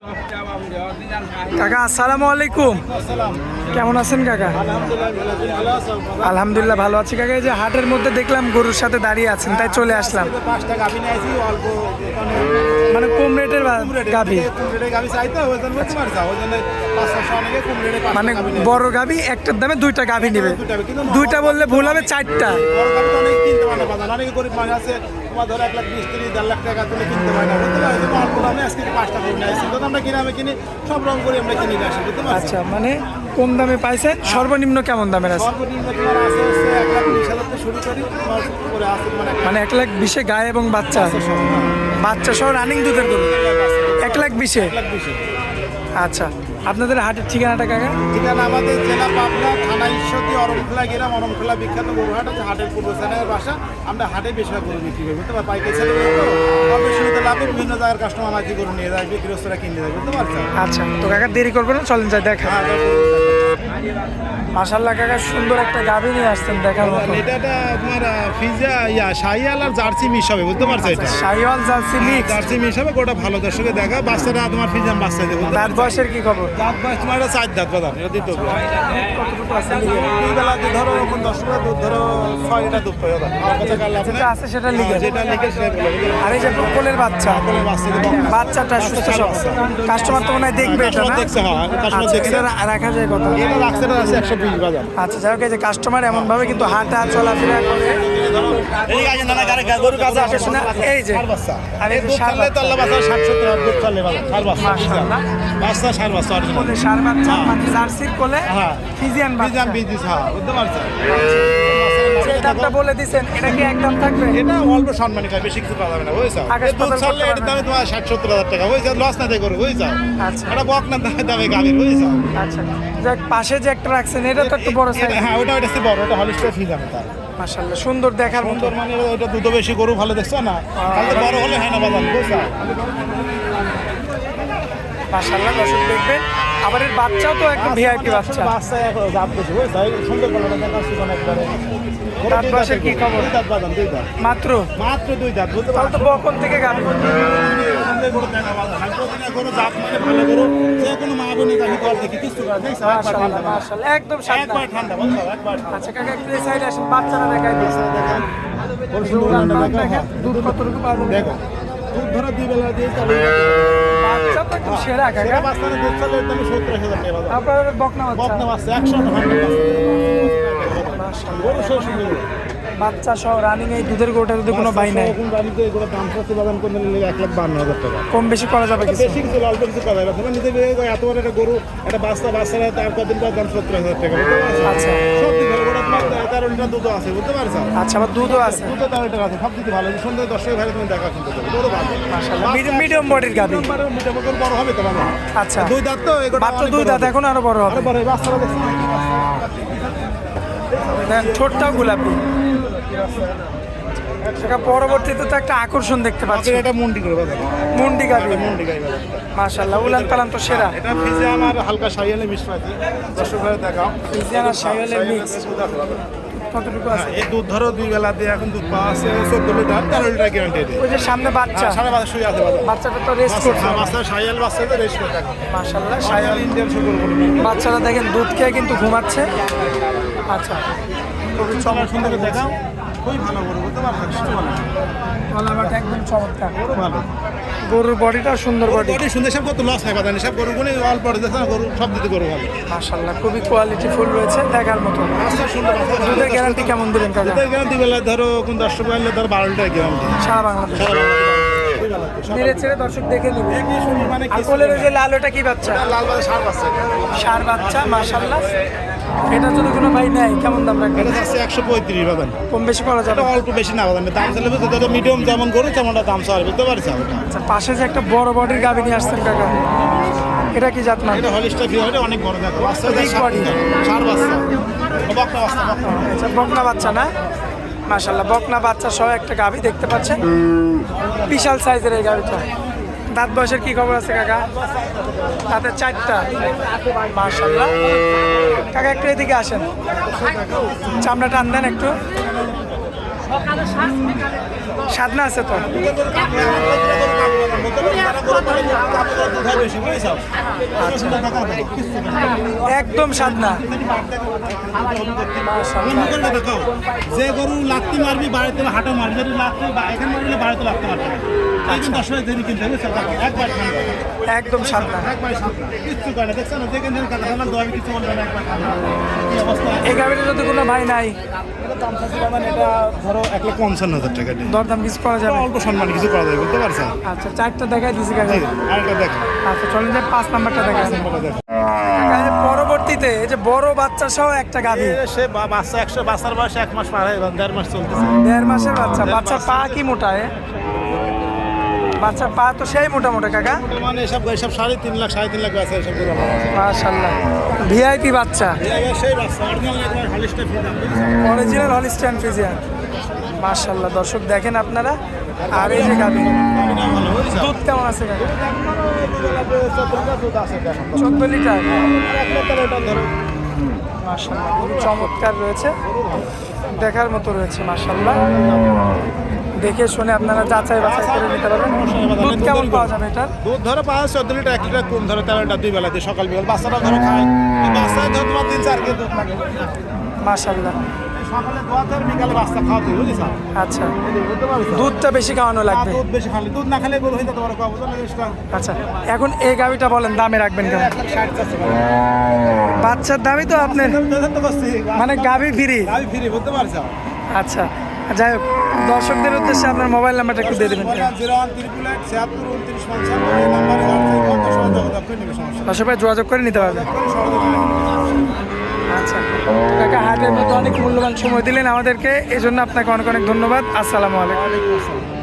কাকা আসসালামু আলাইকুম। কেমন আছেন কাকা? আলহামদুলিল্লাহ ভালো আছি কাকা। এই যে হাটের মধ্যে দেখলাম গরুর সাথে দাঁড়িয়ে আছেন, তাই চলে আসলাম। মানে কম রেটের গাভী, মানে বড় গাভী একটার দামে দুইটা গাভী নেবে। দুইটা বললে ভুল হবে, চারটা। তোমার ধরো 1,20,000-1,30,000 টাকা তুলে কিনতে পারি না, বুঝতে পারছি। আমি আজকে 5টা করে নিয়ে আসছি, আমরা কিনে কিনি সব রকম করে আমরা কিনে আসি, বুঝতে পারছি। আচ্ছা, মানে কম দামে পাইছেন। সর্বনিম্ন কেমন দামের আছে? সর্বনিম্ন তোমার আছে 1,20,000 থেকে শুরু করি, তোমার করে আছে মানে 1,20,000 গায়ে এবং বাচ্চা, বাচ্চা সহ রানিং দুধের গরু 1,20,000। আচ্ছা, আপনাদের হাটের ঠিকানাটা কাকা? ঠিকানা আমাদের জেলা পাবনা, থানা ঈশ্বরদী, অরমখোলা গ্রাম। অরমখোলা বিখ্যাত গরু হাট আছে, হাটের পূর্ব সাইডের বাসা। আমরা হাটে বেশি গরু বিক্রি করি, বুঝতে পারি। পাইকারি ছেলে শুরুতে লাভে বিভিন্ন জায়গার কাস্টমার আমাকে গরু নিয়ে যায়, বিক্রস্তরা কিনে যায়, বুঝতে পারছেন। আচ্ছা, তো কাকা দেরি করবেন না, চলেন যাই দেখা। মাশাআল্লাহ কাকা, সুন্দর একটা গাভী নিয়ে আসছেন দেখার মতো। এটা তোমার ফিজা শাহিওয়াল আর জার্সি মিশ হবে, বুঝতে পারছো। এটা শাহিওয়াল জার্সি মিক্স, জার্সি মিশ হবে। গোটা ভালো দর্শকে দেখা। বাচ্চাটা তোমার ফিজাম বাচ্চা দেবো। দাঁত বয়সের কি খবর? দাঁত বয়স তোমার 4 দাঁত বাদাম, এটা দিতে হবে। দুই বেলা ধরো এখন 10 টাকা দুধ, ধরো 6 লিটার দুধ পাই। যেটা আছে সেটা লিখে, যেটা লিখে সেটা বলে। আর এই যে কোলের বাচ্চা, বাচ্চাটা সুস্থ সব। কাস্টমার তো মনে হয় দেখবে এটা না? দেখছে, হ্যাঁ কাস্টমার দেখছে। রাখা যায় কত? এটা রাখছে আছে 120 বাজার। আচ্ছা, যাই হোক, এই যে কাস্টমার এমন ভাবে কিন্তু হাঁটা চলাফেরা করে। এই আগে নানা গরু কাছে আসে শোনা। এই যে আর এই দুধ ছাড়লে তো আল্লাহ বাচ্চা 60-70 দুধ ছাড়লে বাজার। সার বাচ্চা, বাচ্চা সার বাচ্চা অরিজিনাল সার বাচ্চা, মানে জার্সির কোলে ফিজিয়ান বাচ্চা। বিজনেস, হ্যাঁ বুঝতে পারছেন। যে দামটা বলে দিবেন, এটা কি একদম থাকবে? এটা অল্প সম্মানী পায়, বেশি কিছু পাওয়া যাবে না, বুঝছো। দুধ ছাড়লে এর দামে তোমার 60-70 হাজার টাকা, বুঝছো। লস না দেয় গরু, বুঝছো। আচ্ছা, এটা বকনা দামে গাভীর, বুঝছো। আচ্ছা, যাক পাশে যে একটা রাখছেন এটা তো একটু বড় সাইজ। হ্যাঁ ওটা হচ্ছে বড়, ওটা হলিস্টার ফিজাম। তার মাশাআল্লাহ সুন্দর দেখার মতো। সুন্দর মানে এটা দুধ বেশি, গরু ভালো দেখছো না। তাহলে বড় হলে হয় না বাজার, বুঝছো। মাশাআল্লাহ দর্শক দেখবেন। আবার এর বাচ্চাও তো একদম ভিআইপি বাচ্চা। বাচ্চা জাত বেশি, বুঝছো। সুন্দর কালারটা দেখাচ্ছি কোন একবারে। দাঁত বয়সের কি খবর? দুই দাঁত বাদাম, দুই দাঁত মাত্র 2 দাঁত, বুঝতে তাহলে তো বকন থেকে গাভী। গরু জাত মানে ভালো গরু, যে কোনো মা বোনের গাভী দর দেখি কিছু করে দেখছো। মাশাআল্লাহ মাশাআল্লাহ, একদম একবার ঠান্ডা, বুঝছো, একবার। আচ্ছা কাকা, একটু এই সাইডে আসেন, বাচ্চারা দেখাই দিন। গরু সুন্দর দেখেন, দুধ কতটুকু পাবেন দেখো। দুধ ধরো 2 বেলা দিয়ে চালু। বাচ্চা তো একদম সেরা কাকা। বাচ্চারা দুধ চালে এর দামে 70,000 টাকা বাজার। আপনার বকনা বাচ্চা, বকনা বাচ্চা 100 গরু সব সুন্দর। বাচ্চা সহ রানিং এই দুধের গরুটার যদি কোনো বাই নাই, এখন বাড়িতে এগুলো দাম করতে বাদাম করে নিলে 1,52,000 টাকা। কম বেশি করা যাবে কিছু? বেশি কিছু অল্প কিছু করা যাবে। তোমার নিজে এত বড় একটা গরু, একটা বাচ্চারা তার কদিন পর দাম 70,000 টাকা, বুঝতে পারছো। আচ্ছা, সব দিকে ভালো, ওটা তোমার 13 লিটার দুধও আছে, বুঝতে পারছো। আচ্ছা, আবার দুধও আছে। দুধও 13 লিটার আছে, সব দিকে ভালো। সুন্দর দর্শক ভাই তুমি দেখা শুনতে পারো, গরু ভালো। মাশাআল্লাহ, মিডিয়াম বডির গাভী। মিডিয়াম বড় হবে তো ভালো। আচ্ছা, 2 দাঁত তো, এগুলো মাত্র 2 দাঁত, এখন আরো বড় হবে। আরো বড় বাচ্চারা দেখছো। দেন ঠোঁটটাও গোলাপি। সেটা পরবর্তীতে তো একটা আকর্ষণ দেখতে পাচ্ছি। এটা মুন্ডি করে বাজার, মুন্ডি গাভী। মুন্ডি গাই বাজার। মাশাআল্লাহ, উলান পালান তো সেরা। এটা ফিজে আমার হালকা শাইয়ালে মিক্স পাইছি, দর্শক ভাই দেখাও। ফিজিয়ান আর শাইওয়ালের মিক্স কতটুকু আছে? এই দুধ ধরো 2 বেলা দিয়ে এখন দুধ পাওয়া আছে 14 লিটার, 13 লিটার গ্যারান্টি দিয়ে। ওই যে সামনে বাচ্চা, সারা বাজার শুয়ে আছে বাজার। বাচ্চাটা তো রেস্ট করছে। বাচ্চা শাইয়াল বাচ্চা তো রেস্ট করে থাকে। মাশাআল্লাহ, শাইয়াল ইন্ডিয়ান শুকর গরু। বাচ্চারা দেখেন দুধ খেয়ে কিন্তু ঘুমাচ্ছে। আচ্ছা, খুবই সুন্দর দেখাও, খুবই ভালো গরু, বুঝতে পারছো। গলাবাটা একদম চমৎকার, গরু ভালো, গরুর বডিটা সুন্দর বডি। বডি সুন্দর, সব কত লস নাই বাজার, সব গরু গুলো অল্প দেখো না, গরু সব দিতে গরু ভালো। মাশাআল্লাহ, খুবই কোয়ালিটি ফুল রয়েছে, দেখার মতো। বাচ্চা সুন্দর, দুধের গ্যারান্টি কেমন দিবেন কাকা? দুধের গ্যারান্টি বেলা ধরো কোন 10 টাকা হলে ধরো 12 লিটার গ্যারান্টি সারা বাংলাদেশ মেরে ছেড়ে দর্শক দেখে নিবে। মানে আর কোলের ওই যে লাল, ওটা কি বাচ্চা? লাল বাজার সার বাচ্চা, সার বাচ্চা। মাশাআল্লাহ, এটা যদি কোনো ভাই নেয় কেমন দাম রাখবেন? এটা আছে 135 বাজার। কম বেশি করা যাবে? এটা অল্প বেশি না বাজার, দাম চাইলে বুঝতে মিডিয়াম যেমন গরু তেমনটা দাম চাই, বুঝতে পারছো। আচ্ছা, পাশে যে একটা বড় বডির গাভী নিয়ে আসছেন কাকা, এটা কি জাত মান? এটা হলিস্টার ফি, এটা অনেক বড় দেখো, বাচ্চা Big body। সার বাচ্চা, বকনা বাচ্চা, আচ্ছা, বকনা বাচ্চা না? মাশাআল্লাহ, বকনা বাচ্চা সহ একটা গাভী দেখতে পাচ্ছেন, বিশাল সাইজের এই গাভীটা। দাঁত বয়সের কি খবর আছে কাকা? তাতে 4টা। মাশাআল্লাহ, কাকা একটু এদিকে আসেন, চামড়া টান দেন একটু। সাদনা আছে তো? বলতে পারি তারা গরু পালে আপনারা দুধ হয় বেশি বুঝেছ একদম স্বাদ না। যে গরু লাত্তি মারবি বাড়িতে হাঁটা মারবি যদি লাত্তি এখানে মারলে বাড়িতে লাত্তি মারবে এই কিন্তু আসলে দেরি কিনতে হবে একবার একদম স্বাদ না। একবার কিচ্ছু করে না দেখছেন যেখানে কথা বলার দোয়া কিছু বলবে না একবার কি অবস্থা এই গাড়িটা যদি কোনো ভাই নাই, এটা দাম চাচ্ছি বাবা এটা ধরো 1,55,000 টাকা দিয়ে দরদাম কিছু করা যাবে? অল্প সম্মান কিছু করা যাবে বুঝতে পারছেন আচ্ছা, 4টা দেখাই দিছি কাকা। আরেকটা দেখো আচ্ছা চলেন যে 5 নাম্বারটা দেখাই। দেখো কাকা, এই যে পরবর্তীতে এই যে বড় বাচ্চা সহ একটা গাভী, সে বাচ্চা 100 বাচ্চার বয়স 1 মাস পার হয়ে 1.5 মাস চলতেছে 1.5 মাসের বাচ্চা। বাচ্চার পা কি মোটা? বাচ্চার পা তো সেই মোটা মোটা কাকা। মানে এসব 3.5 লাখ 3.5 লাখ আছে এসব গরু মাশাআল্লাহ, ভিআইপি বাচ্চা, সেই বাচ্চা অরিজিনাল একবার হলিস্টা ফিদাম অরিজিনাল হলিস্টাইন ফ্রিজিয়ান। মাশাআল্লাহ দর্শক দেখেন আপনারা। আর এই যে গাভী, দুধ কেমন আছে কাকা? 14 লিটার। মাশাআল্লাহ খুবই চমৎকার রয়েছে, দেখার মতো রয়েছে। মাশাআল্লাহ, দেখে শুনে আপনারা যাচাই বাছাই করে নিতে পারবেন। দুধ কেমন পাওয়া যাবে এটা? দুধ ধরো 5-14 লিটার 1 লিটার কম ধরো 13 লিটার 2 বেলাতে সকাল বিকাল বাচ্চারা ধরো খায় বাচ্চা ধরো তোমার 3-4 কেজি দুধ লাগে মাশাআল্লাহ। সকালে দোয়া ধরে বিকালে বাচ্চা খাওয়াতে বুঝিস আচ্ছা, দুধটা বেশি খাওয়ানো লাগবে। দুধ বেশি খালি দুধ না খেলে গরু হইতে তোমার কম বুঝো না জিনিসটা আচ্ছা, এখন এই গাভিটা বলেন দামে রাখবেন কেমন? 1,60,000 চাচ্ছে বাচ্চার দামই তো আপনার, তো করছি মানে গাভি ফ্রি। আমি ফ্রি বুঝতে পারছো আচ্ছা, যাই হোক, দর্শকদের উদ্দেশ্যে আপনার মোবাইল নাম্বারটা একটু দিয়ে দেবেন। 01388 এই নাম্বারে যোগাযোগ করে নেবে সমস্যা দর্শক ভাই যোগাযোগ করে নিতে পারবেন। আচ্ছা কাকা, হাটের মধ্যে অনেক মূল্যবান সময় দিলেন আমাদেরকে, এই জন্য আপনাকে অনেক অনেক ধন্যবাদ। আসসালামু আলাইকুম।